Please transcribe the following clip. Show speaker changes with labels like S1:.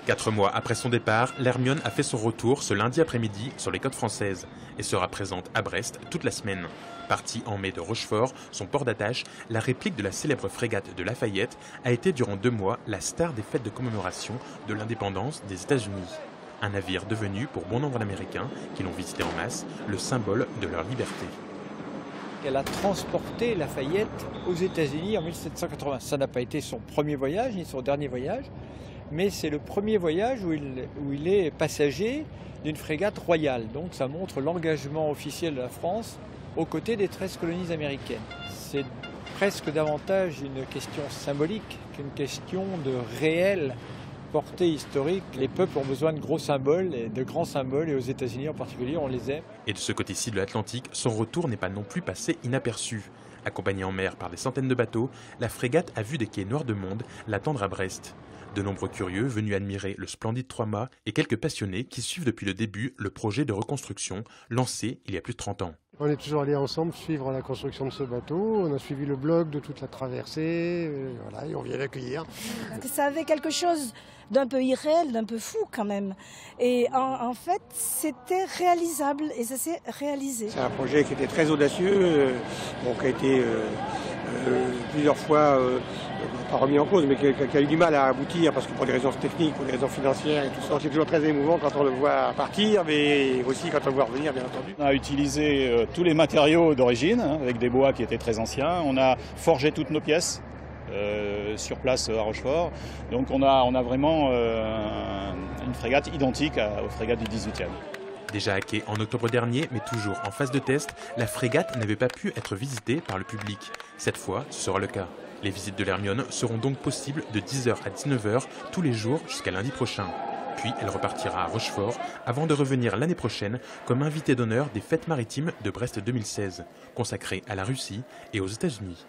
S1: 4 mois après son départ, l'Hermione a fait son retour ce lundi après-midi sur les côtes françaises et sera présente à Brest toute la semaine. Partie en mai de Rochefort, son port d'attache, la réplique de la célèbre frégate de Lafayette a été durant 2 mois la star des fêtes de commémoration de l'indépendance des États-Unis. Un navire devenu, pour bon nombre d'Américains qui l'ont visité en masse, le symbole de leur liberté.
S2: Elle a transporté Lafayette aux États-Unis en 1780. Ça n'a pas été son premier voyage ni son dernier voyage, mais c'est le premier voyage où il est passager d'une frégate royale. Donc ça montre l'engagement officiel de la France aux côtés des 13 colonies américaines. C'est presque davantage une question symbolique qu'une question de réelle portée historique. Les peuples ont besoin de gros symboles, et de grands symboles, et aux États-Unis en particulier, on les aime.
S1: Et de ce côté-ci de l'Atlantique, son retour n'est pas non plus passé inaperçu. Accompagnée en mer par des centaines de bateaux, la frégate a vu des quais noirs de monde l'attendre à Brest. De nombreux curieux venus admirer le splendide 3-mâts et quelques passionnés qui suivent depuis le début le projet de reconstruction lancé il y a plus de 30 ans.
S3: On est toujours allés ensemble suivre la construction de ce bateau, on a suivi le blog de toute la traversée, voilà, et on vient l'accueillir.
S4: Ça avait quelque chose d'un peu irréel, d'un peu fou quand même. Et en fait, c'était réalisable et ça s'est réalisé.
S5: C'est un projet qui était très audacieux, qui a été plusieurs fois pas remis en cause, mais qui a eu du mal à aboutir parce que pour des raisons techniques, pour des raisons financières et tout ça. C'est toujours très émouvant quand on le voit partir, mais aussi quand on le voit revenir, bien entendu.
S6: On a utilisé tous les matériaux d'origine, avec des bois qui étaient très anciens. On a forgé toutes nos pièces sur place à Rochefort. Donc on a vraiment une frégate identique aux frégates du 18e.
S1: Déjà à quai en octobre dernier, mais toujours en phase de test, la frégate n'avait pas pu être visitée par le public. Cette fois, ce sera le cas. Les visites de l'Hermione seront donc possibles de 10h à 19h tous les jours jusqu'à lundi prochain. Puis elle repartira à Rochefort avant de revenir l'année prochaine comme invitée d'honneur des Fêtes maritimes de Brest 2016, consacrées à la Russie et aux États-Unis.